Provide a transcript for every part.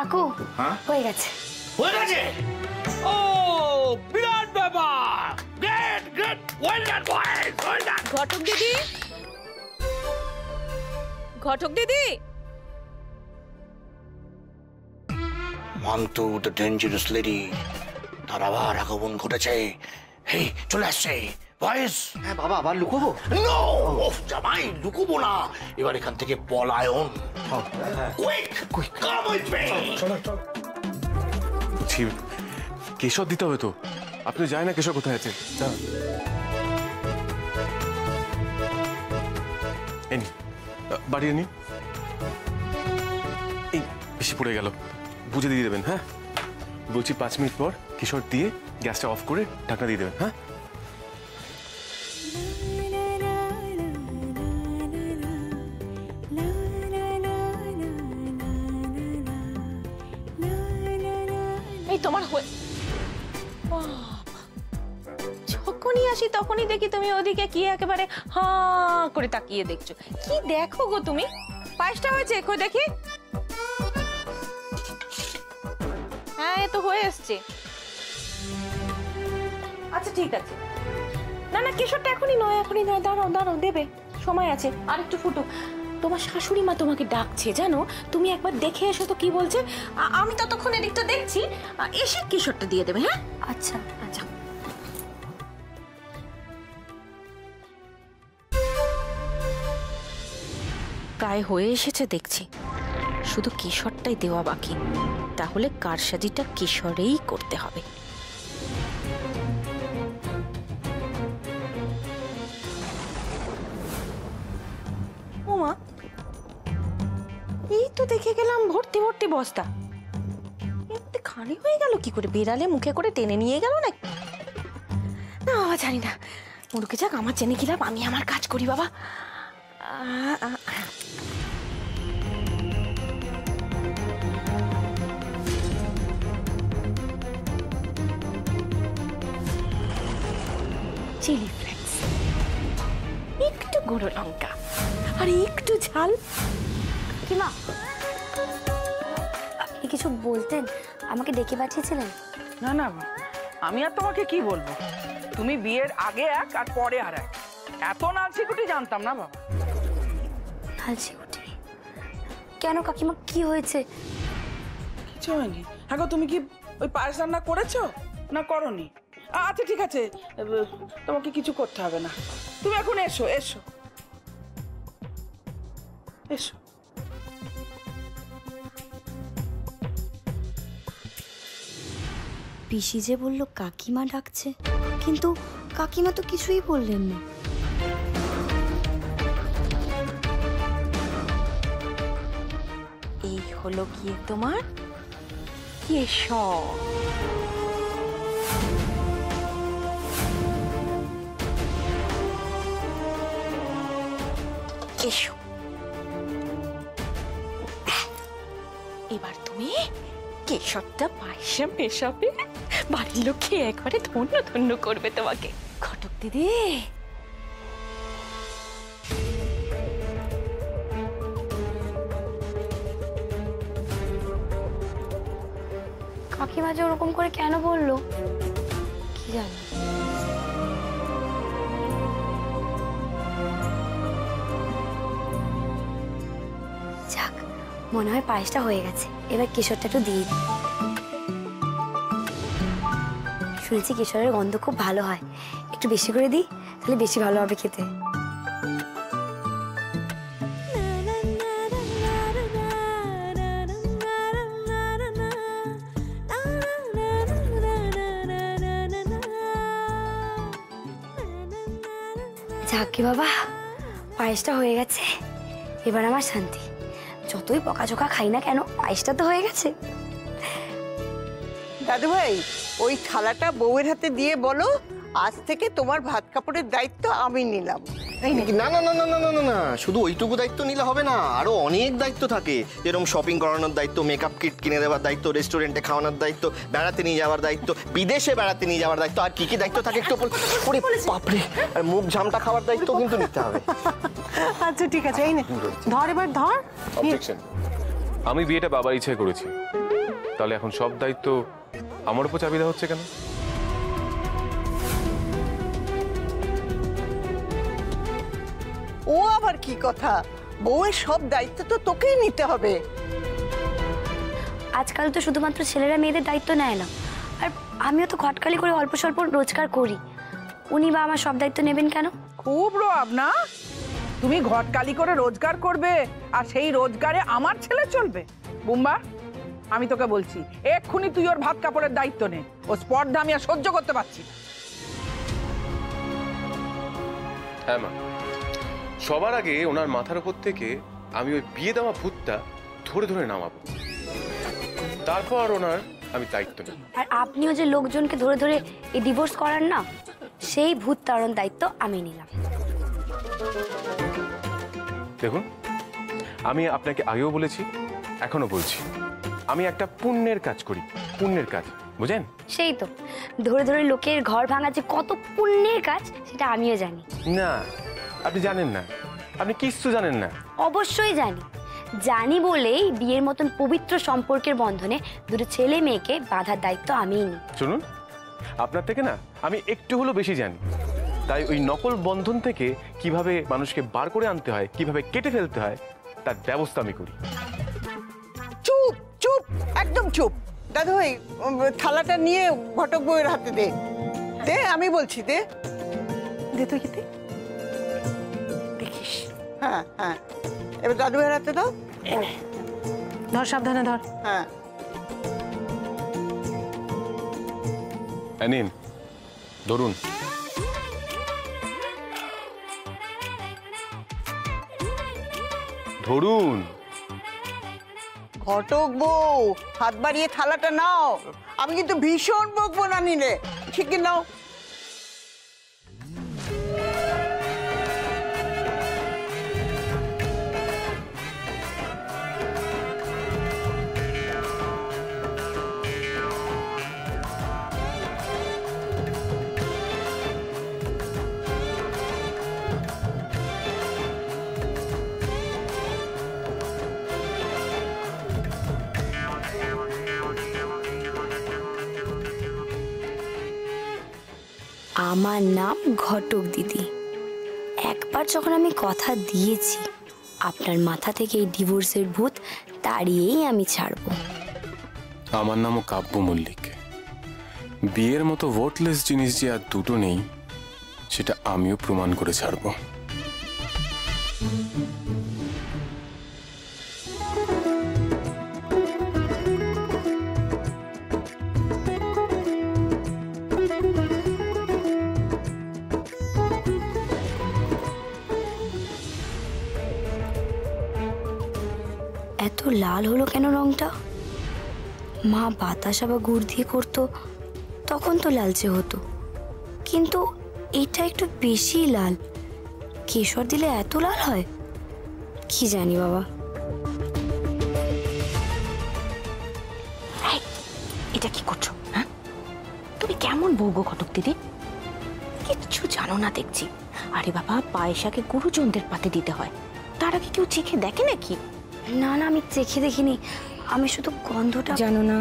কাকু হয়ে গেছে। ও বিরাট ব্যাপার। Great great, well done boys, well done. ঘটক দিদি, ঘটক দিদি। মান্তু দ্য ডেঞ্জারাস লেডি, তার আবার আগমন ঘটেছে। হেই, চলে আসছে বয়েজ। হ্যাঁ বাবা, আবার লুকোবো? নো জামাই, লুকোবো না, এবার এখান থেকে পলায়ন। Quick quick, come with me. কেশর দিতে হবে তো, আপনি জানেন না কেশর কোথায় আছে। এনি বাড়িয়ে নি, এই বেশি পড়ে গেল, বুঝে দিয়ে দেবেন। হ্যাঁ বলছি 5 মিনিট পর কেশর দিয়ে গ্যাসটা অফ করে ঢাকনা দিয়ে দেবেন। হ্যাঁ এই তোমার হয়ে যখনই আসি তখনই দেখি তুমি ওদিকে কি একেবারে হাঁ করে তাকিয়ে দেখছো। কি দেখো গো তুমি? পায়েসটা হয়েছে কই দেখি। হ্যাঁ এ তো হয়ে এসছে। আচ্ছা ঠিক আছে, না না কেশরটা এখনই নয়, এখনই নয়, দাঁড়াও দাঁড়াও, দেবে সময় আছে, আর একটু ফুটুক। তোমার শাশুড়ি মা তোমাকে ডাকছে জানো, তুমি একবার দেখে এসো তো কি বলছে। আমি ততক্ষণ এদিকটা দেখছি, এসে কেশরটা দিয়ে দেবে। হ্যাঁ আচ্ছা আচ্ছা। প্রায় হয়ে এসেছে দেখছি, শুধু কেশরটাই দেওয়া বাকি। তাহলে কারসাজিটা কেশরেই করতে হবে। ওমা, এই তো দেখে গেলাম ভর্তি ভর্তি বস্তা, এমনি খালি হয়ে গেল কি করে? বেড়ালে মুখে করে টেনে নিয়ে গেল না? না বাবা জানি না, মুরুকে যাক, আমার জেনে কি লাভ, আমি আমার কাজ করি বাবা। চিলি ফ্লেক্স, একটু গুঁড়ো লঙ্কা, আর একটু ঝাল। কাকিমা, আপনি কিছু বলতেন? আমাকে ডেকে পাঠিয়েছিলেন? না না, আমি আর তোমাকে কি বলবো, তুমি বিয়ের আগে এক আর পরে আর এক। এত নালচিকুটি জানতাম না বাবা। নালচিকুটি? কেন কাকিমা, কি হয়েছে? কিছু হয়নি। হ্যাঁ গো, তুমি কি ওই পায়েস রান্না করেছো না করনি? আচ্ছা ঠিক আছে, তোমাকে কিছু করতে হবে না, তুমি এখন এসো এসো এসো। পিসি যে বললো কাকিমা ডাকছে, কিন্তু কাকিমা তো কিছুই বললেন না। এই হলো গিয়ে তোমার কেশর। এসো, এবার তুমি কেশরটা পায়েসে মেশাবে, বাড়ির লোককে একবারে ধন্য ধন্য করবে তোমাকে। ঘটক দিদি, কাকিমা যে ওরকম করে কেন বললো কি জানি। যাক, মনে হয় পায়েসটা হয়ে গেছে, এবার কেশরটা একটু দিয়ে দিই। শুনেছি কেশরের গন্ধ খুব ভালো হয়, একটু বেশি করে দিই, তাহলে বেশি ভালো হবে খেতে। যাকে বাবা, পায়েসটা হয়ে গেছে, এবার আমার শান্তি। যতই বকাঝোকা খাই না কেন, পায়েসটা তো হয়ে গেছে। দাদু ভাই, ওই থালাটা বউয়ের হাতে দিয়ে বলো, আজ থেকে তোমার ভাত কাপড়ের দায়িত্ব আমি নিলাম। না না না না না না না, শুধু ওইটুকু দায়িত্ব নিলে হবে না, আরো অনেক দায়িত্ব থাকে। যেরকম শপিং করানোর দায়িত্ব, মেকআপ কিট কিনে দেওয়ার দায়িত্ব, রেস্টুরেন্টে খাওয়ানোর দায়িত্ব, বেড়াতে নিয়ে যাওয়ার দায়িত্ব, বিদেশে বেড়াতে নিয়ে যাওয়ার দায়িত্ব, আর কি কি দায়িত্ব থাকে একটু ওরে বাপরে, আর মুখ ঝামটা খাওয়ার দায়িত্ব কিন্তু নিতে হবে। আচ্ছা ঠিক আছে, এই নে ধর, এবার ধর। অবজেকশন, আমি বিয়েটা বাবার ইচ্ছায় করেছি। তাহলে এখন সব দায়িত্ব আমার উপর চাপিয়ে দেওয়া হচ্ছে কেন? ও আবার কি কথা? বউয়ের সব দায়িত্ব তো তোকেই নিতে হবে। আজকাল তো শুধুমাত্র ছেলেরা মেয়েদের দায়িত্ব নেয় না, আর আমিও তো খটকালি করে অল্প স্বল্প রোজগার করি। উনি বা আমার সব দায়িত্ব নেবেন কেন? খুব রোয়াব না? তুমি ঘটকালি করে রোজগার করবে আর সেই রোজগারে আমার ছেলে চলবে? বুম্বা, আমি তোকে বলছি, এক্ষুনি তুই ওর ভাত কাপড়ের দায়িত্ব নে। ও স্পর্ধা আমি আর সহ্য করতে পারছি না। হ্যাঁ মা, সবার আগে ওনার মাথার উপর থেকে আমি ওই বিয়ে দেওয়া ভূতটা ধরে ধরে নামাবো, তারপর ওনার আমি দায়িত্ব নেব। আর আপনিও যে লোকজনকে ধরে ধরে এই ডিভোর্স করান না, সেই ভূত তাড়ন দায়িত্ব আমি নিলাম। দেখুন, আমি আপনাকে আগেও বলেছি, এখনো বলছি, আমি একটা পুণ্যের কাজ করি, পুণ্যের কাজ, বুঝেন? সেই তো, ধরে ধরে লোকের ঘর ভাঙা যে কত পুণ্যের কাজ সেটা আমিও জানি। না, আপনি জানেন না, আপনি কিচ্ছু জানেন না। অবশ্যই জানি, জানি বলেই বিয়ের মতন পবিত্র সম্পর্কের বন্ধনে দুটো ছেলে মেয়েকে বাঁধার দায়িত্ব আমিই নিই। শুনুন, আপনার থেকে না আমি একটু হলেও বেশি জানি, তাই ওই নকল বন্ধন থেকে কিভাবে মানুষকে বার করে আনতে হয়, কিভাবে কেটে ফেলতে হয়, তার ব্যবস্থা আমি করি। চুপ চুপ, একদম চুপ। দাদু ভাই, থালাটা নিয়ে ঘটক বউয়ের হাতে দে। দে, আমি বলছি, দে দে, তুই দে, দেখিস। হ্যাঁ হ্যাঁ, এবার দাদু ভাইয়ের হাতে দাও। ধর, সাবধানে ধর। হ্যাঁ, নিন, ধরুন। ধরুন। ঘটক বউ, হাত বাড়িয়ে থালাটা নাও। আমি কিন্তু ভীষণ বকবো না নিলে, ঠিক নাও। আমার নাম ঘটক দিদি। একবার যখন আমি কথা দিয়েছি, আপনার মাথা থেকে এই ডিভোর্সের ভূত তাড়িয়েই আমি ছাড়বো। আমার নামও কাব্য মল্লিক। বিয়ের মতো ভোটলেস জিনিস যে আর দুটো নেই, সেটা আমিও প্রমাণ করে ছাড়বো। এত লাল হলো কেন রংটা? মা বাতাসা বা গুড় দিয়ে করতো তখন তো লালচে হতো, কিন্তু এটা একটু বেশি লাল। কেশর দিলে এত লাল হয় কি জানি বাবা। এটা কি করছো? হ্যাঁ, তুমি কেমন বউ গো ঘটক দিদি? কিচ্ছু জানো না দেখছি। আরে বাবা, পায়েসাকে গুরুজনদের পাতে দিতে হয়, তার আগে কেউ চেখে দেখে নাকি? না না, আমি চেখে দেখিনি, আমি শুধু গন্ধটা জানো না,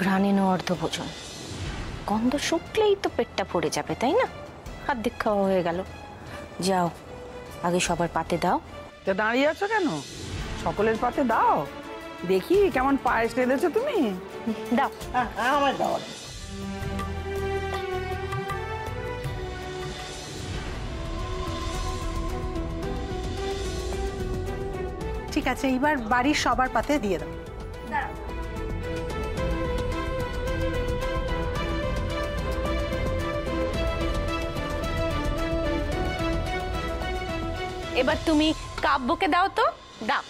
ঘ্রাণে ন অর্ধভোজন। গন্ধ শুকলেই তো পেটটা ভরে যাবে, তাই না? অর্ধেক খাওয়া হয়ে গেল। যাও, আগে সবার পাতে দাও। তা দাঁড়িয়ে আছো কেন? সকলের পাতে দাও, দেখি কেমন পায়েস রেঁধেছো তুমি। দাও। হ্যাঁ হ্যাঁ, আমার দাও। ঠিক আছে, এবার বাড়ির সবার পাতে দিয়ে দাও। এবার তুমি কাব্যকে দাও তো, দাও।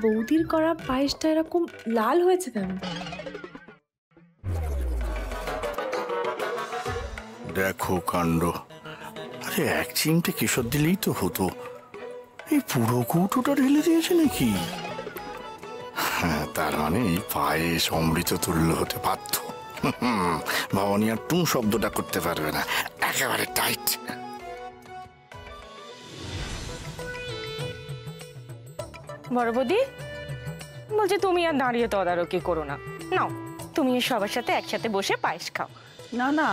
বৌদির করা পায়েসটা এরকম লাল হয়েছে কেন? দেখো কাণ্ড। আরে এক চিমটে কেশর দিলেই তো হতো, এই পুরো কৌটোটা ঢেলে দিয়েছে নাকি? হ্যাঁ, তার মানে এই পায়েস অমৃত তুল্য হতে বাধ্য। ভবানী আর টুঁ শব্দটা করতে পারবে না, একেবারে টাইট। বড় বৌদি বলছে তুমি আর দাঁড়িয়ে তদারকি করো না, নাও তুমি সবার সাথে একসাথে বসে পায়েস খাও। না না,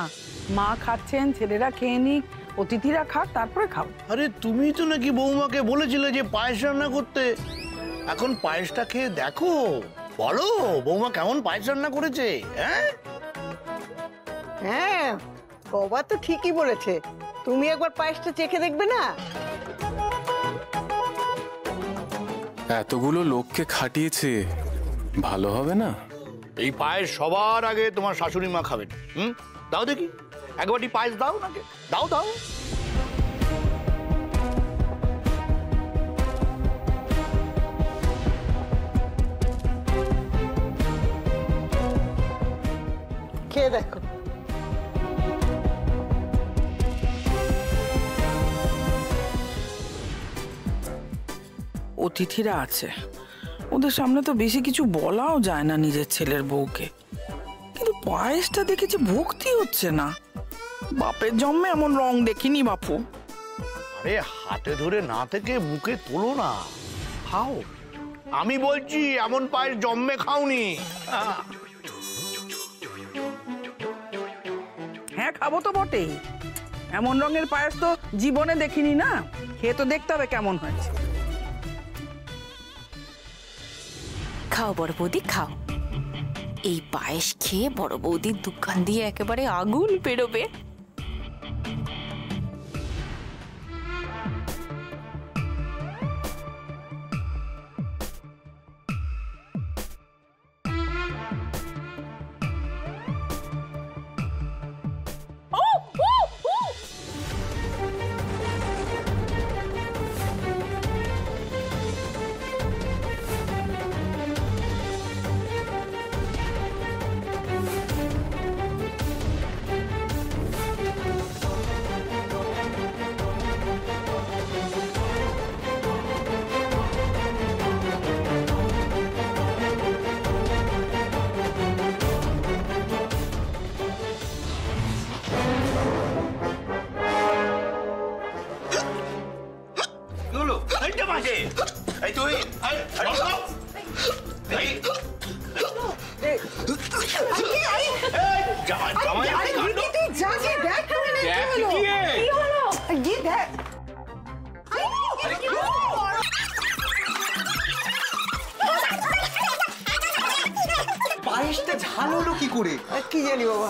মা খাচ্ছেন, ছেলেরা খেয়ে নিক, অতিথিরা খাক, তারপরে খাও। আরে তুমি তো নাকি বৌমাকে বলেছিলে যে পায়েস রান্না করতে, এখন পায়েসটা খেয়ে দেখো, বলো বৌমা কেমন পায়েস রান্না করেছে। হ্যাঁ হ্যাঁ, বাবা তো ঠিকই বলেছে, তুমি একবার পায়েসটা চেখে দেখবে না? এতগুলো লোককে খাটিয়েছে, ভালো হবে না? এই পায়েস সবার আগে তোমার শাশুড়ি মা খাবেন। দাও দেখি একবারটি পায়েস দাও নাকি, দাও দাও। খেয়ে দেখো। অতিথিরা আছে, ওদের সামনে তো বেশি কিছু বলাও যায় না নিজের ছেলের বউকে, কিন্তু পায়েসটা দেখেছি ভক্তি হচ্ছে না। বাপের জন্মে এমন রং দেখিনি বাপু। আরে হাতে ধরে না থেকে মুখে তোলো না, খাও। আমি বলছি এমন পায়েস জন্মে খাওনি। হ্যাঁ, খাবো তো বটেই, এমন রঙের পায়েস তো জীবনে দেখিনি না, খেয়ে তো দেখতে হবে কেমন হয়েছে। খাও বড় বৌদি খাও, এই পায়েস খেয়ে বড় বৌদির দোকান দিয়ে একেবারে আগুন বেরোবে। পায়েসটা ঝাল হলো কি করে? কি জানি বাবা।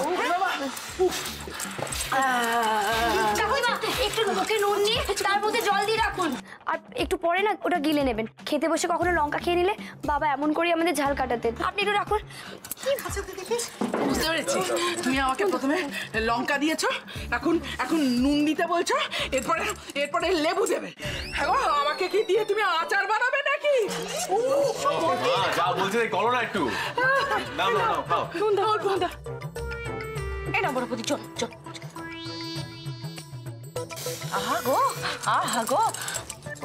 একটু মুখে নুন নিয়ে তার মধ্যে জল দিয়ে রাখুন, আর একটু পরে না ওটা গিলে নেবেন। খেতে বসে কখনো লঙ্কা খেয়ে নিলে বাবা এমন করে আমাদের ঝাল কাটাতেন, আপনি একটু রাখুন। বুঝতে পেরেছি, তুমি আমাকে প্রথমে লঙ্কা দিয়েছো, এখন এখন নুন দিতে বলছো, এরপরে লেবু দেবে। হ্যাঁ, আমাকে কি দিয়ে তুমি আচার বানাবে নাকি? যা বলছে করো না একটু। নাও নাও নাও, খাও। নুন দাও, নুন দাও। এই না বড় বৌদি, চল চল। আহা গো, আহা গো।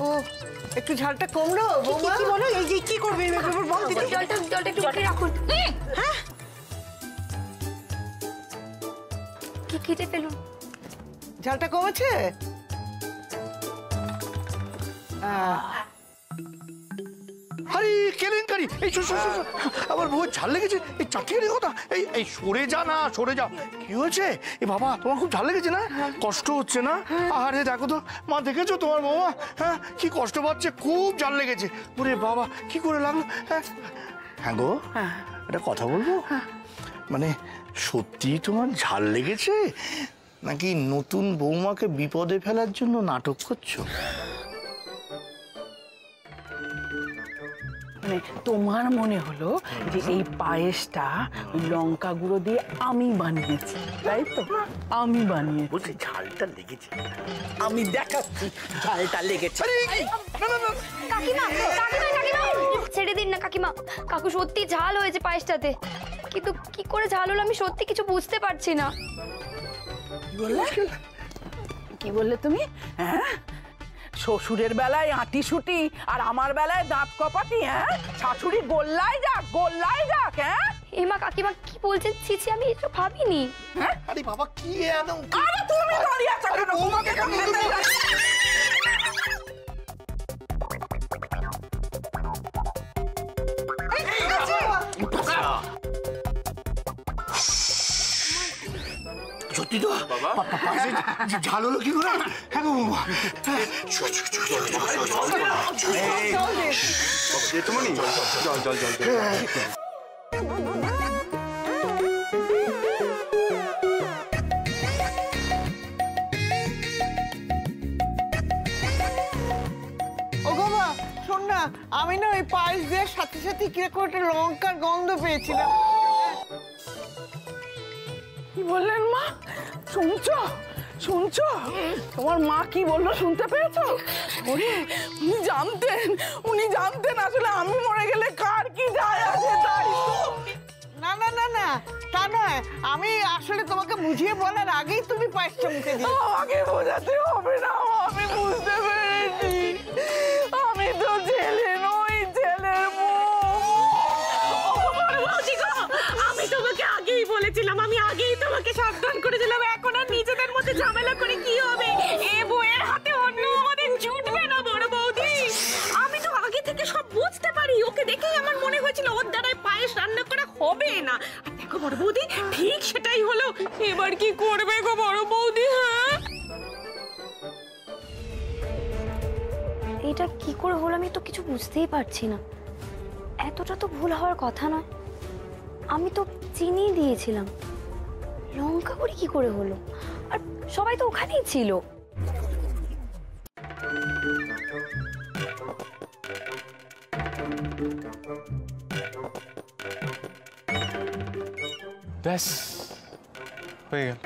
ও, একটু ঝালটা কমলো বৌমা। কি বলো? এই যে কি করবে? জলটা একটু মুখে রাখুন। হ্যাঁ, কি খেতে ফেলুন। ঝালটা কমেছে? আরে কেলেঙ্কারি, এই আমার বউ ঝাল লেগেছে, এই চারটিখানি কথা। এই সরে যা না, সরে যা। কি হয়েছে? এ বাবা, তোমার খুব ঝাল লেগেছে না? কষ্ট হচ্ছে না? আরে দেখো তো মা, দেখেছো তোমার বৌমা? হ্যাঁ, কি কষ্ট পাচ্ছে, খুব ঝাল লেগেছে। ওরে বাবা, কি করে লাগলো? হ্যাঁ গো, একটা কথা বলবো? মানে সত্যি তোমার ঝাল লেগেছে, নাকি নতুন বৌমাকে বিপদে ফেলার জন্য নাটক করছো? মানে তোমার মনে হলো যে এই পায়েসটা লঙ্কা গুঁড়ো দিয়ে আমি বানিয়েছি, তাই তো? আমি বানিয়েছি। বলছি ঝালটা লেগেছে, আমি দেখাচ্ছি ঝালটা লেগেছে। কাকিমা, ছেড়ে দিন না কাকিমা। কাকু সত্যি ঝাল হয়েছে পায়েসটাতে, কিন্তু কি করে ঝাল হলো আমি সত্যি কিছু বুঝতে পারছি না। কি বললে তুমি? হ্যাঁ, শ্বশুরের বেলায় আঁটি সুটি আর আমার বেলায় দাঁত কপাটি। হ্যাঁ, শাশুড়ি গোল্লায় যাক। হ্যাঁ, এমা কাকিমা কি বলছেন? ছিছি, আমি এটা ভাবিনি। আরে বাবা কি এনো? আরে তুমি দাঁড়িয়ে আছো কেন? তোমাকে কেন যেতে হবে? সত্যি তো পাশে ঝাল হলো কি করে? হ্যাঁ গো বাবা, জেঠুমনি জল জল জল। ও বাবা শোন না, আমি না ওই পায়েস দেওয়ার সাথে সাথে কিরকম একটা লঙ্কার গন্ধ পেয়েছিলাম। কি বললেন মা? শুনছো? তোমার মা কি বললো শুনতে পেয়েছো? ওরে, উনি জানতেন আসলে আমি মরে গেলে কার কি যায় আসে তাই তো। না না না না, তা নয়, আমি আসলে তোমাকে বুঝিয়ে বলার আগেই তুমি পায়েসটা মুখে দিও। আমাকে বোঝাতে হবে না, আমি বুঝতে পেরেছি। আমি তো ছেলে নই, ছেলের আমি তোমাকে আগেই বলেছিলাম, আমি আগেই তোমাকে সাবধান করেছিলাম। এখন আর নিজেদের মধ্যে ঝামেলা করে কি হবে? এ বউয়ের হাতে অন্য আমাদের জুটবে না বড় বৌদি। আমি তো আগে থেকে সব বুঝতে পারি, ওকে দেখেই আমার মনে হয়েছিল ওর দ্বারাই পায়েস রান্না করা হবে না। আর দেখো বড় বৌদি, ঠিক সেটাই হলো। এবার কি করবে গো বড় বৌদি? হ্যাঁ, এটা কি করে হলো আমি তো কিছু বুঝতেই পারছি না। এতটা তো ভুল হওয়ার কথা নয়। আমি তো চিনি দিয়েছিলাম, লঙ্কা করে কি করে হলো? আর সবাই তো ওখানেই ছিল। ব্যাস হয়ে গেল।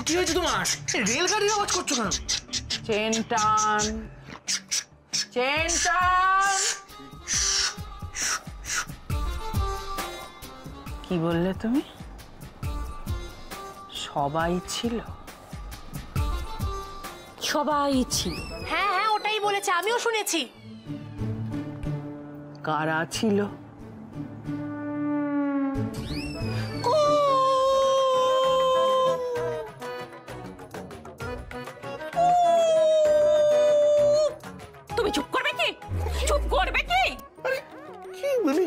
কি হয়েছে তোমার? রেলগাড়ির আওয়াজ করছো কেন? চেন টান। কি বললে তুমি? সবাই ছিল? সবাই ছিল। হ্যাঁ হ্যাঁ, ওটাই বলেছে, আমিও শুনেছি। কারা ছিল? তুমি চুপ করবে কি? কি বলি?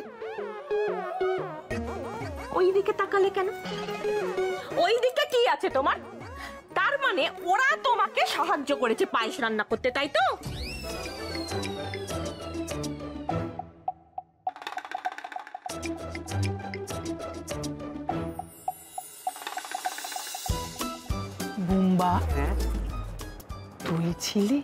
ওই দিকে তাকালে কেন? ওই দিকে কি আছে তোমার? তার মানে ওরা তোমাকে সাহায্য করেছে পায়েস রান্না করতে, তাই তো? বুম্বা, তুই ছিলি?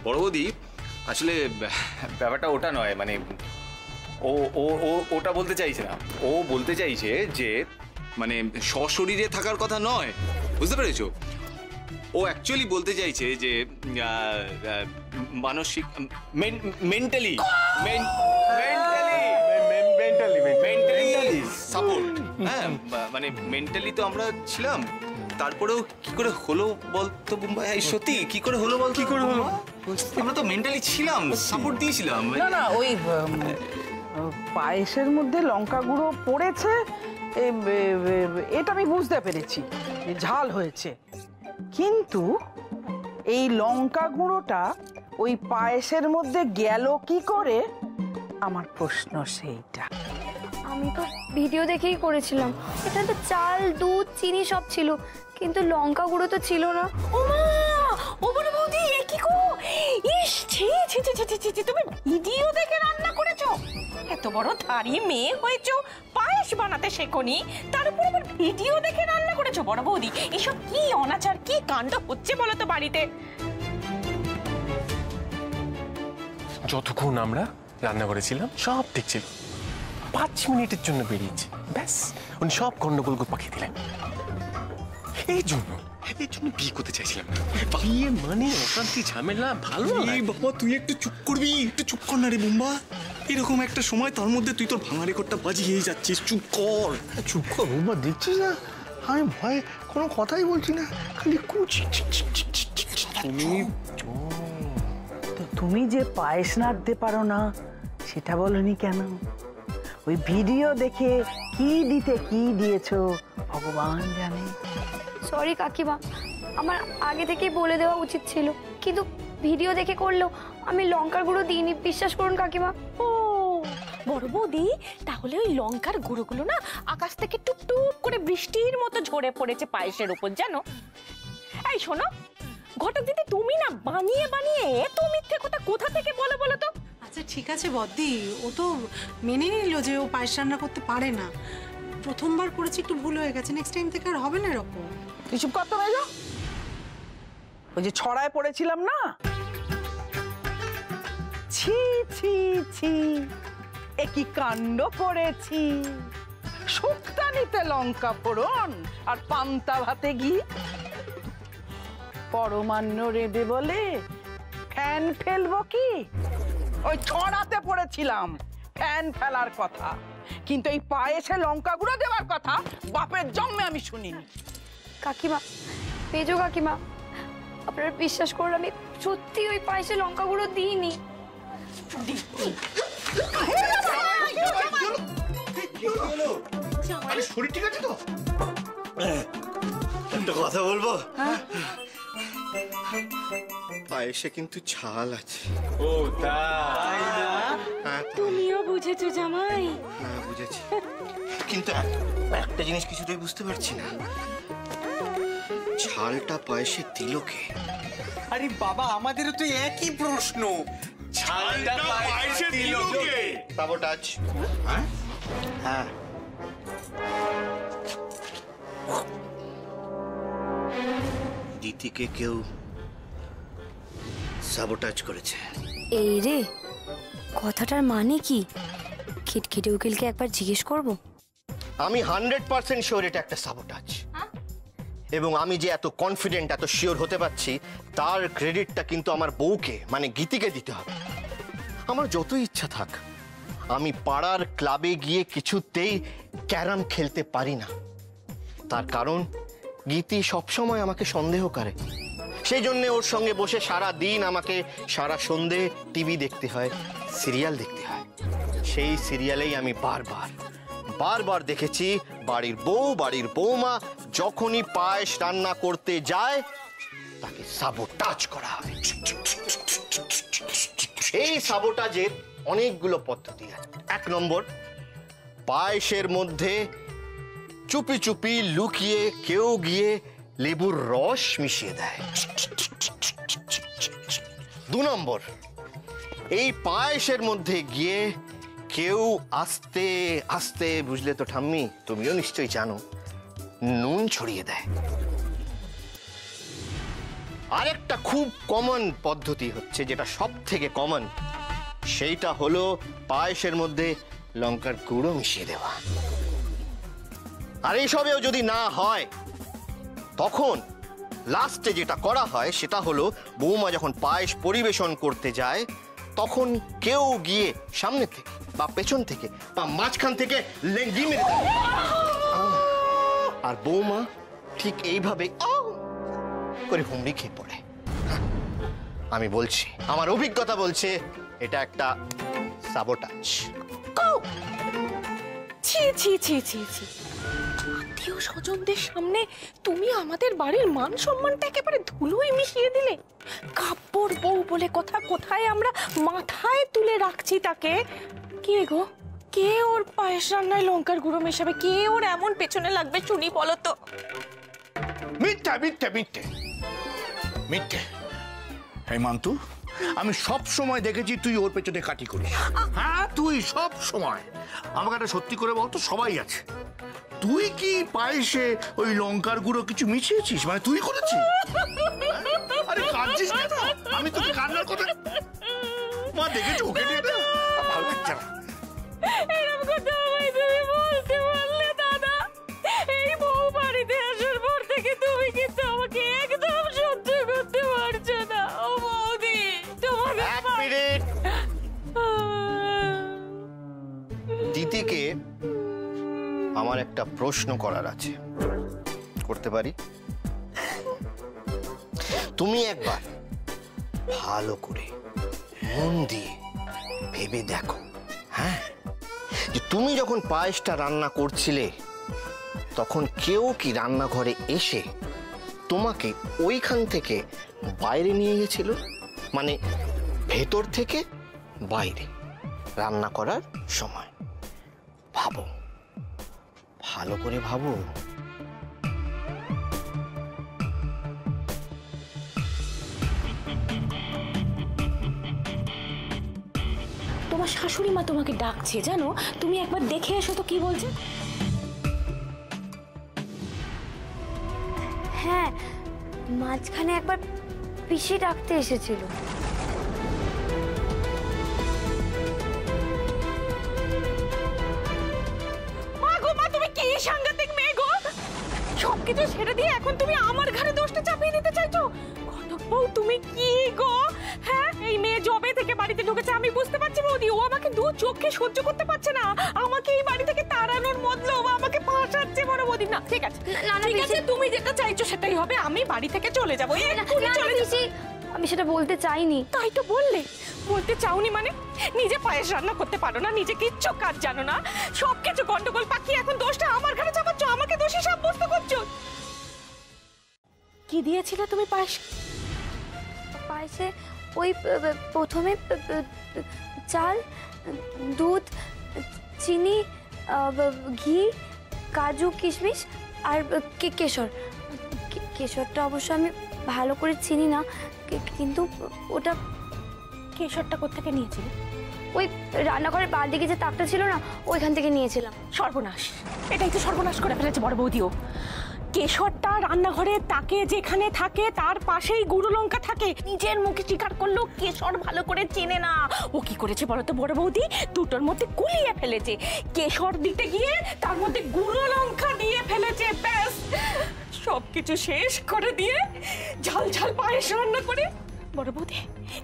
বড় বৌদি, আসলে ব্যাপারটা ওটা নয়, মানে ও ও ও ওটা বলতে চাইছে না। ও বলতে চাইছে যে মানে সশরীরে থাকার কথা নয়, বুঝতে পেরেছো? ও অ্যাকচুয়ালি বলতে চাইছে যে মানসিক মেন্টালি সাপোর্ট। হ্যাঁ, মানে মেন্টালি তো আমরা ছিলাম, তারপরেও কি করে হলো বলতো বুম্বাই? সত্যি কি করে হলো বল? কি করে হলো? আমরা তো মেন্টালি ছিলাম, সাপোর্ট দিয়েছিলাম। না, ওই পায়েসের মধ্যে লঙ্কা গুঁড়ো পড়েছে, এটা আমি বুঝতে পেরেছি, ঝাল হয়েছে। কিন্তু এই লঙ্কা গুঁড়োটা ওই পায়েসের মধ্যে গেল কি করে, আমার প্রশ্ন সেইটা। আমি তো ভিডিও দেখেই করেছিলাম। এটা তো চাল, দুধ, চিনি সব ছিল, কিন্তু লঙ্কা গুঁড়ো তো ছিল না। ওমা, ও বড় বৌদি, এ কি গো? ইস, ছি ছি ছি ছি ছি, তুমি ভিডিও দেখে রান্না করেছো? এত বড় ধাড়ি মেয়ে হয়েছো, পায়েস বানাতে শেখোনি, তার উপর আবার ভিডিও দেখে রান্না করেছো? বড় বৌদি, এসব কি অনাচার, কি কাণ্ড হচ্ছে বলো তো বাড়িতে? যতক্ষণ আমরা রান্না করেছিলাম সব ঠিক ছিল। 5 মিনিটের জন্য বেরিয়েছে, ব্যাস উনি সব গন্ডগোল পাঠিয়ে দিলেন। এই জন্য বিয়ে করতে চাইছিলাম না। বিয়ে মানে অশান্তি ঝামেলা ভালো না। বাবা তুই একটু চুপ করবি, একটু চুপ কর না রে বুম্বা। এরকম একটা সময় তার মধ্যে তুই তোর ভাঙা রেকর্ডটা বাজিয়েই যাচ্ছিস। চুপ কর। চুপ কর বৌমা, দেখছিস না আমি ভয়ে কোনো কথাই বলছি না, খালি কুচি। তুমি তো তুমি যে পায়েস নাড়তে পারো না সেটা বলনি কেন? ওই ভিডিও দেখে কি দিতে কি দিয়েছো ভগবান জানে। সরি কাকিমা, আমার আগে থেকেই বলে দেওয়া উচিত ছিল, কিন্তু ভিডিও দেখে করলেও আমি লঙ্কার গুঁড়ো দিইনি, বিশ্বাস করুন কাকিমা। ও বড় বৌদি, তাহলে ওই লঙ্কার গুঁড়োগুলো না আকাশ থেকে টুপটুপ করে বৃষ্টির মতো ঝরে পড়েছে পায়েসের উপর, জানো? এই শোনো ঘটক দিদি, তুমি না বানিয়ে বানিয়ে এত মিথ্যে কথা কোথা থেকে বলো বলো তো? আচ্ছা ঠিক আছে বদ্দি, ও তো মেনে নিল যে ও পায়েস রান্না করতে পারে না। প্রথমবার করেছি, একটু ভুল হয়ে গেছে, নেক্সট টাইম থেকে আর হবে না এরকম। তুই চুপ করতে মেজো। ওই যে ছড়ায় পড়েছিলাম না, ছি ছি ছি এ কি কাণ্ড করেছি, শুক্তানিতে লঙ্কা ফোড়ন আর পান্তা ভাতে ঘি, পরমান্ন রেঁধে বলে ফ্যান ফেলবো কি? ওই ছড়াতে পড়েছিলাম ফ্যান ফেলার কথা, কিন্তু এই পায়েসে লঙ্কা গুঁড়ো দেওয়ার কথা বাপের জন্মে আমি শুনিনি। কাকিমা, মেজো কাকিমা, আপনারা বিশ্বাস করুন আমি সত্যি ওই পায়েসে লঙ্কা গুঁড়ো দিইনি। শরীর ঠিক আছে তো? একটা কথা বলবো? পায়েসে কিন্তু ছাল আছে। ও তাই না? তুমিও বুঝেছো জামাই? হ্যাঁ বুঝেছি, কিন্তু একটা জিনিস কিছুতেই বুঝতে পারছি না, ছালটা পায়েসে দিল কে? আরে বাবা, আমাদেরও তো একই প্রশ্ন। ছালটা পায়েসে দিল কে? সাবোটাজ। হ্যাঁ দিতিকে কেউ সাবোটাজ করেছে। এই রে, কথাটার মানে কি? খিটখিটে উকিলকে একবার জিজ্ঞেস করব। আমি 100% শিওর এটা একটা সাবোটাজ, এবং আমি যে এত কনফিডেন্ট, এত শিওর হতে পারছি, তার ক্রেডিটটা কিন্তু আমার বউকে মানে গীতিকে দিতে হবে। আমার যতই ইচ্ছা থাক, আমি পাড়ার ক্লাবে গিয়ে কিছুতেই ক্যারাম খেলতে পারি না। তার কারণ গীতি সবসময় আমাকে সন্দেহ করে, সেই জন্য ওর সঙ্গে বসে সারা দিন আমাকে সারা সন্ধে টিভি দেখতে হয়, সিরিয়াল দেখতে হয়। সেই সিরিয়ালেই আমি বারবার বারবার দেখেছি বাড়ির বউ, বাড়ির বৌমা যখনই পায়েস রান্না করতে যায় তাকে সাবোটাজ করা হয়। এই সাবোটাজের অনেকগুলো পদ্ধতি আছে। 1 নম্বর, পায়েসের মধ্যে চুপি চুপি লুকিয়ে কেউ গিয়ে লেবুর রস মিশিয়ে দেয়। 2 নম্বর, এই পায়েসের মধ্যে গিয়ে কেউ আস্তে আস্তে, বুঝলে তো ঠাম্মি, তুমিও নিশ্চয়ই জানো, নুন ছড়িয়ে দেয়। আরেকটা খুব কমন পদ্ধতি হচ্ছে, যেটা সব থেকে কমন, সেইটা হলো পায়েসের মধ্যে লঙ্কার গুঁড়ো মিশিয়ে দেওয়া। আর এইসবেও যদি না হয়, তখন লাস্টে যেটা করা হয় সেটা হলো বৌমা যখন পায়েস পরিবেশন করতে যায়, তখন কেউ গিয়ে সামনে থেকে বা পেছন থেকে বা মাঝখান থেকে লেঙ্গি মেরে দেয়, আর বৌমা ঠিক এইভাবে করে হুমড়ি খেয়ে পড়ে। আমি বলছি, আমার অভিজ্ঞতা বলছে এটা একটা সাবোটাজ। ছি ছি ছি ছি ছি, আত্মীয় স্বজনদের সামনে তুমি আমাদের বাড়ির মান সম্মানটা একেবারে ধুলোয় মিশিয়ে দিলে। কাব্যর বউ বলে কথা কোথায় আমরা মাথায় তুলে রাখছি তাকে। কে গো, কে ওর পায়েস রান্নায় লঙ্কার গুঁড়ো মেশাবে? কে ওর এমন পেছনে লাগবে শুনি বলো তো? মিথ্যা মিথ্যা মিথ্যে মিথ্যে। এই মান্তু, আমি সব সময় দেখেছি তুই ওর পেছনে কাটি করিস। হ্যাঁ, তুই সব সময়। আমাকে একটা সত্যি করে বলতো, সবাই আছে, তুই কি পায়েসে ওই লঙ্কার গুঁড়ো কিছু মিশিয়েছিস? মানে তুই করেছিস? আরে কাঁদছিস কেন? আমি তোকে কান্নার কথা মা দেখেছি, ওকে নিয়ে না ভালো লাগছে না। এরকম কথা আমায় তুমি বলতে পারলে দাদা? এই বউ বাড়িতে আসার পর থেকে তুমি অদিতিকে আমার একটা প্রশ্ন করার আছে, করতে পারি? তুমি একবার ভালো করে মন দিয়ে ভেবে দেখো, হ্যাঁ, যে তুমি যখন পায়েসটা রান্না করছিলে তখন কেউ কি রান্নাঘরে এসে তোমাকে ওইখান থেকে বাইরে নিয়ে গেছিল? মানে ভেতর থেকে বাইরে রান্না করার সময়। ভাবো, ভালো করে ভাবো। তোমার শাশুড়ি মা তোমাকে ডাকছে, জানো? তুমি একবার দেখে এসো তো কি বলছে। হ্যাঁ, মাঝখানে একবার পিসি ডাকতে এসেছিল। মা গো মা, তুমি কি সাংঘাতিক মেয়ে গো! সবকিছু ছেড়ে দিয়ে এখন তুমি আমার ঘরে দোষটা চাপিয়ে দিতে চাইছো? ঘটক বউ, তুমি কি গো? হ্যাঁ, এই মেয়ে জবে থেকে বাড়িতে ঢুকেছে আমি বুঝতে পারছি বৌদি। ও আমাকে দু চোখে সহ্য করতে পারছে না, আমাকে এই বাড়ি থেকে তাড়ানোর মতলব ও আমাকে ফাঁসাচ্ছে বড় বৌদি। না ঠিক আছে, ঠিক আছে, তুমি যেটা চাইছো সেটাই হবে। আমি বাড়ি থেকে চলে যাবো, এক্ষুনি চলে যাচ্ছি। আমি সেটা বলতে চাইনি। তাই তো বললে, বলতে চাওনি মানে? নিজে পায়েস রান্না করতে পারো না, নিজে কিচ্ছু কাজ জানো না, সবকিছু গন্ডগোল পাকিয়ে এখন দোষটা আমার ঘরে চাপাচ্ছ, আমাকে দোষী সাব্যস্ত করছো। কি দিয়েছিলে তুমি পায়েস? পায়েসে ওই প্রথমে চাল, দুধ, চিনি, ঘি, কাজু, কিশমিশ আর কেশর। কেশরটা অবশ্য আমি ভালো করে চিনি না, কিন্তু ওটা। কেশরটা কোত্থেকে নিয়েছিলে? ওই রান্নাঘরের বাঁ দিকে যে তাকটা ছিল না, ওইখান থেকে নিয়েছিলাম। সর্বনাশ, এটাই তো সর্বনাশ করে ফেলেছে বড় বৌদিও। কেশরটা রান্নাঘরে তাকে যেখানে থাকে তার পাশেই গুঁড়ো লঙ্কা থাকে। নিজের মুখে স্বীকার করলো কেশর ভালো করে চেনে না। ও কি করেছে বলতো বড় বৌদি? দুটোর মধ্যে গুলিয়ে ফেলেছে। কেশর দিতে গিয়ে তার মধ্যে গুঁড়ো লঙ্কা দিয়ে ফেলেছে। ব্যাস, সবকিছু শেষ করে দিয়ে ঝাল ঝাল পায়েস রান্না করে। বড় বৌদি,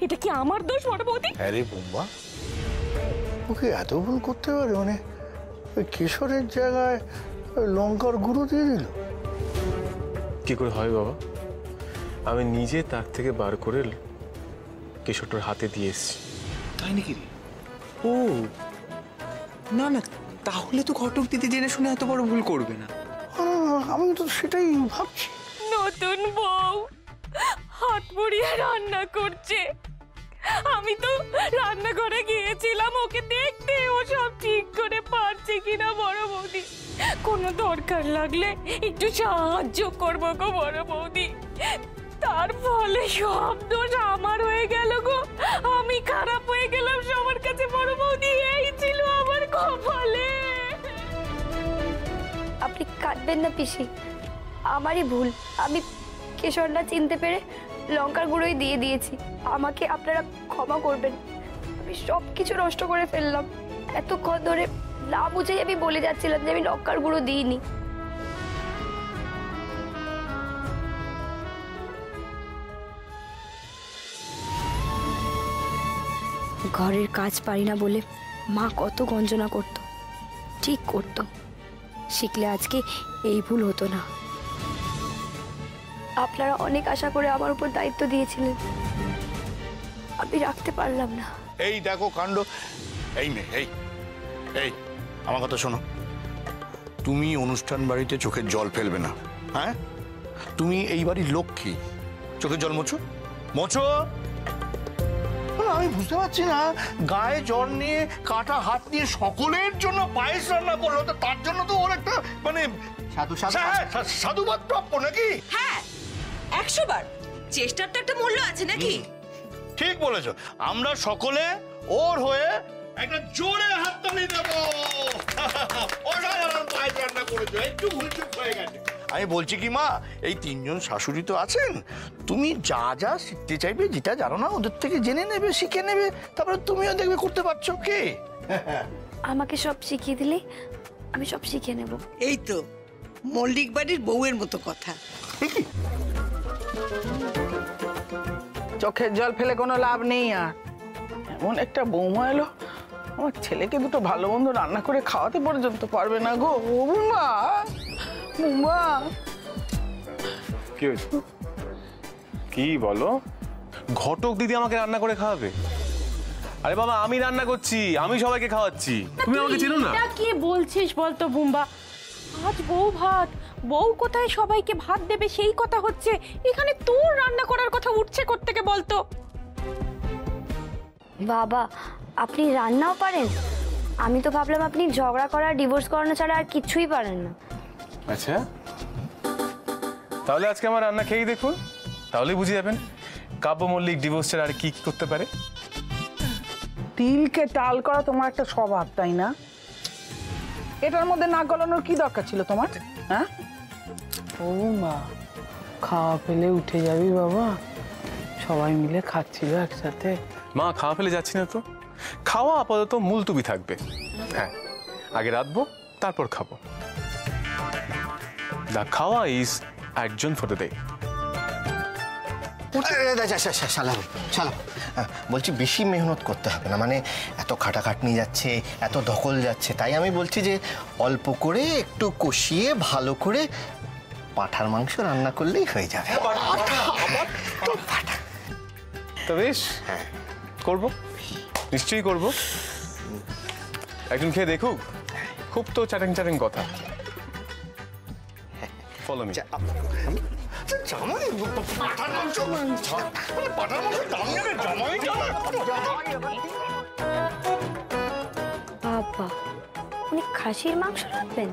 এটা কি আমার দোষ বড় বৌদি? আরে বোম্বা, ওকে এত ভুল করতে পারে? মানে ওই কেশরের জায়গায় লঙ্কার গুঁড়ো দিয়ে দিল? কি করে হয় বাবা? আমি নিজে তার থেকে বার করে কেশরটার হাতে দিয়ে এসছি। তাই নাকি রে? ও না না, তাহলে তো ঘটক দিদি জেনে শুনে এত বড় ভুল করবে না। আমি তো সেটাই ভাবছি। নতুন বউ হাত মুড়িয়ে রান্না করছে, আমি তো রান্নাঘরে গিয়েছিলাম ওকে দেখতে, ও সব ঠিক করে পারছে কিনা বড় বৌদি। কোনো দরকার লাগলে একটু সাহায্য করবো গো বড় বৌদি। তার ফলে সব দোষ আমার হয়ে গেল গো, আমি খারাপ হয়ে গেলাম সবার কাছে বড় বৌদি। এই ছিল আমার কপালে। আপনি কাঁদবেন না পিসি, আমারই ভুল। আমি কেশরটা চিনতে পেরে লঙ্কার গুঁড়োই দিয়ে দিয়েছি। আমাকে আপনারা ক্ষমা করবেন, আমি সব কিছু নষ্ট করে ফেললাম। এতক্ষণ ধরে না বুঝেই আমি বলে যাচ্ছিলাম যে আমি লঙ্কার গুঁড়ো দিইনি। ঘরের কাজ পারি না বলে মা কত গঞ্জনা করত, ঠিক করত। শিখলে আজকে এই ভুল হতো না। আপনারা অনেক আশা করে আমার উপর দায়িত্ব দিয়েছিলেন, আমি রাখতে পারলাম না। এই দেখো কাণ্ড। এই মেয়ে, এই এই আমার কথা শোনো। তুমি অনুষ্ঠান বাড়িতে চোখের জল ফেলবে না, হ্যাঁ? তুমি এই বাড়ির লক্ষ্মী, চোখের জল মোছো, মোছো। আমি বুঝতে পারছি না, গায়ে জ্বর নিয়ে কাটা হাত নিয়ে সকলের জন্য পায়েস রান্না করলো, তো তার জন্য তো ওর একটা মানে সাধুবাদ প্রাপ্য নাকি? হ্যাঁ, 100 বার চেষ্টার তো একটা মূল্য আছে নাকি? ঠিক বলেছো। আমরা সকলে ওর হয়ে একটা জোরে হাততালি দেব। অসাধারণ পায়েস রান্না করেছো, একটু ভুলচুক হয়ে গেছে। আমি বলছি কি মা, এই তিনজন শাশুড়ি তো আছেন, তুমি যা যা শিখতে চাইবে, যেটা জানো না ওদের থেকে জেনে নেবে, শিখে নেবে, তারপরে তুমিও দেখবে করতে পারছো। কে আমাকে সব শিখিয়ে দিলে আমি সব শিখে নেব। এই তো মল্লিক বাড়ির বউয়ের মতো কথা। চোখের জল ফেলে কোনো লাভ নেই। আর এমন একটা বৌমা এলো, আমার ছেলেকে দুটো ভালো মন্দ রান্না করে খাওয়াতে পর্যন্ত পারবে না গো বুম্বা। বুম্বা কি হয়েছে? কি বলো? ঘটক দিদি আমাকে রান্না করে খাওয়াবে? আরে বাবা, আমি রান্না করছি, আমি সবাইকে খাওয়াচ্ছি, তুমি আমাকে চেনো না? এটা কি বলছিস বলতো বুম্বা? আজ বউ ভাত, বউ কোথায় সবাইকে ভাত দেবে সেই কথা হচ্ছে, এখানে তোর রান্না করার কথা উঠছে কোত্থেকে বলতো? বাবা, আপনি রান্নাও পারেন? আমি তো ভাবলাম আপনি ঝগড়া করা, ডিভোর্স করানো ছাড়া আর কিছুই পারেন না। আচ্ছা, তাহলে আজকে আমার রান্না খেয়েই দেখুন, তাহলেই বুঝে যাবেন কাব্য মল্লিক ডিভোর্স ছাড়া আর কি কি করতে পারে। তিলকে টাল করা তোমার একটা স্বভাব, তাই না? এটার মধ্যে নাক গলানোর কি দরকার ছিল তোমার? হ্যাঁ ও মা, খাওয়া পেলে উঠে যাবি বাবা, সবাই মিলে খাচ্ছিল একসাথে। মা, খাওয়া ফেলে যাচ্ছি না তো, খাওয়া আপাতত মুলতুবি থাকবে। হ্যাঁ, আগে রাঁধবো তারপর খাবো। দ্য খাওয়া ইজ একজন ফর দ্য ডে। বলছি বেশি মেহনত করতে হবে না, মানে এত খাটাখাটনি যাচ্ছে, এত ধকল যাচ্ছে, তাই আমি বলছি যে অল্প করে একটু কষিয়ে ভালো করে পাঁঠার মাংস রান্না করলেই হয়ে যাবে। তো বেশ, করবো, নিশ্চয়ই করবো। একজন খেয়ে দেখুক, খুব তো চ্যাটিং চ্যাটিং কথা। Follow me. বাবা, উনি খাসির মাংস রাখবেন?